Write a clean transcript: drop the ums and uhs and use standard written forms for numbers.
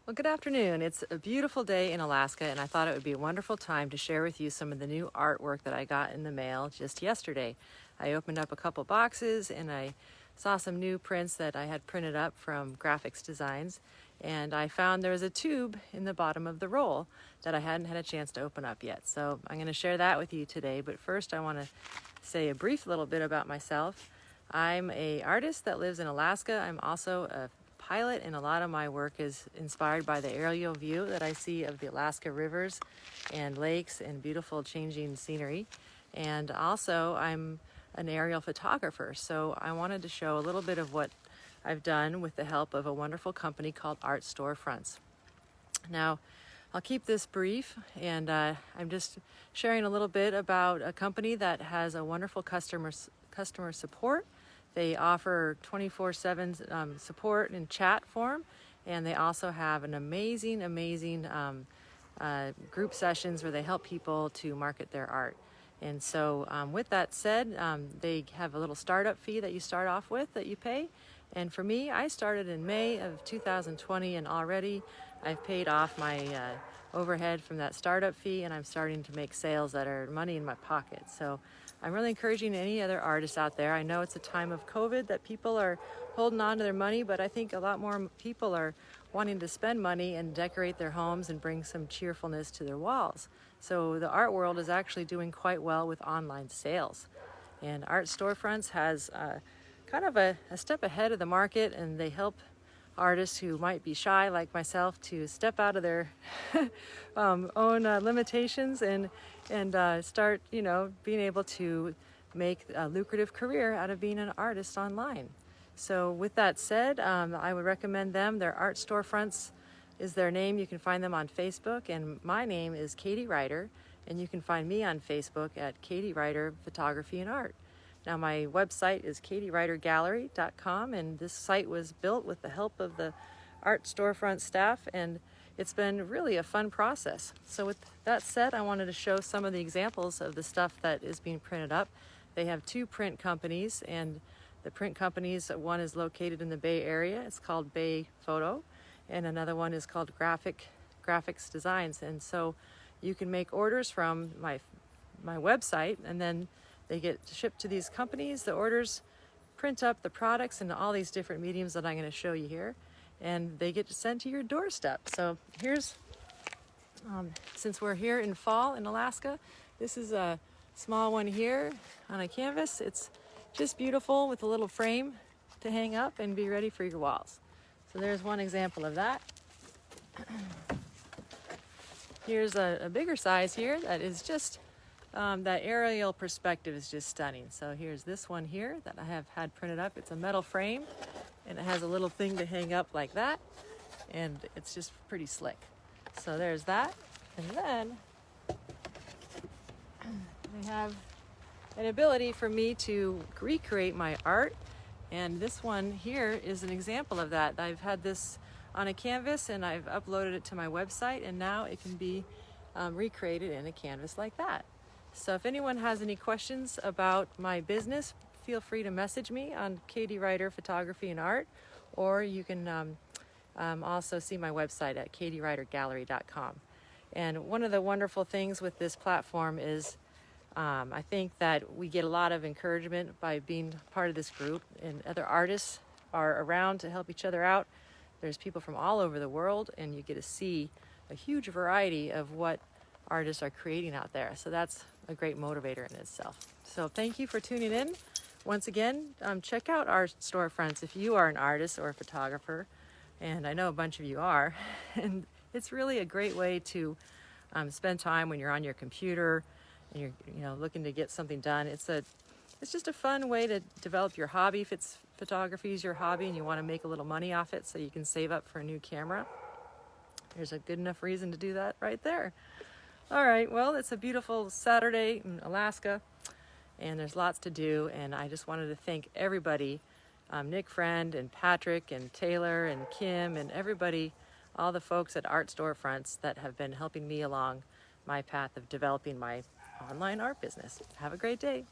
Well, good afternoon. It's a beautiful day in Alaska, and I thought it would be a wonderful time to share with you some of the new artwork that I got in the mail just yesterday. I opened up a couple boxes and I saw some new prints that I had printed up from Graphics Designs, and I found there was a tube in the bottom of the roll that I hadn't had a chance to open up yet. So I'm going to share that with you today, but first I want to say a brief little bit about myself. I'm an artist that lives in Alaska. I'm also a pilot, and a lot of my work is inspired by the aerial view that I see of the Alaska rivers and lakes and beautiful changing scenery. And also I'm an aerial photographer, so I wanted to show a little bit of what I've done with the help of a wonderful company called Storefronts. Now, I'll keep this brief, and I'm just sharing a little bit about a company that has a wonderful customer support. They offer 24/7 support in chat form, and they also have an amazing group sessions where they help people to market their art. And so with that said, they have a little startup fee that you start off with that you pay. And for me, I started in May of 2020, and already I've paid off my overhead from that startup fee, and I'm starting to make sales that are money in my pocket. So I'm really encouraging any other artists out there. I know it's a time of COVID that people are holding on to their money, but I think a lot more people are wanting to spend money and decorate their homes and bring some cheerfulness to their walls. So the art world is actually doing quite well with online sales. And Storefronts has kind of a step ahead of the market, and they help artists who might be shy like myself to step out of their own limitations and start, being able to make a lucrative career out of being an artist online. So with that said, I would recommend them. Their Art Storefronts is their name. You can find them on Facebook, and my name is Katie Ryder, and you can find me on Facebook at Katie Ryder Photography and Art. Now, my website is katierydergallery.com, and this site was built with the help of the Art Storefront staff, and it's been really a fun process. So with that said, I wanted to show some of the examples of the stuff that is being printed up. They have two print companies, and the print companies, one is located in the Bay Area. It's called Bay Photo, and another one is called Graphics Designs. And so you can make orders from my website, and then they get shipped to these companies. The orders print up the products in all these different mediums that I'm going to show you here, and they get sent to your doorstep. So here's, since we're here in fall in Alaska, this is a small one here on a canvas. It's just beautiful with a little frame to hang up and be ready for your walls. So there's one example of that. Here's a bigger size here that is just that aerial perspective is just stunning. So here's this one here that I have had printed up. It's a metal frame, and it has a little thing to hang up like that, and it's just pretty slick. So there's that. And then I have an ability for me to recreate my art, and this one here is an example of that. I've had this on a canvas, and I've uploaded it to my website, and now it can be recreated in a canvas like that. So if anyone has any questions about my business, feel free to message me on Katie Ryder Photography and Art, or you can also see my website at katierydergallery.com. And one of the wonderful things with this platform is I think that we get a lot of encouragement by being part of this group, and other artists are around to help each other out. There's people from all over the world, and you get to see a huge variety of what artists are creating out there. So that's a great motivator in itself. So thank you for tuning in. Once again, check out our Storefronts if you are an artist or a photographer, and I know a bunch of you are. And it's really a great way to spend time when you're on your computer and you're looking to get something done. It's just a fun way to develop your hobby. If it's photography is your hobby and you want to make a little money off it so you can save up for a new camera, there's a good enough reason to do that right there. All right, well, it's a beautiful Saturday in Alaska, and there's lots to do, and I just wanted to thank everybody, Nick Friend and Patrick and Taylor and Kim and everybody, all the folks at Art Storefronts that have been helping me along my path of developing my online art business. Have a great day.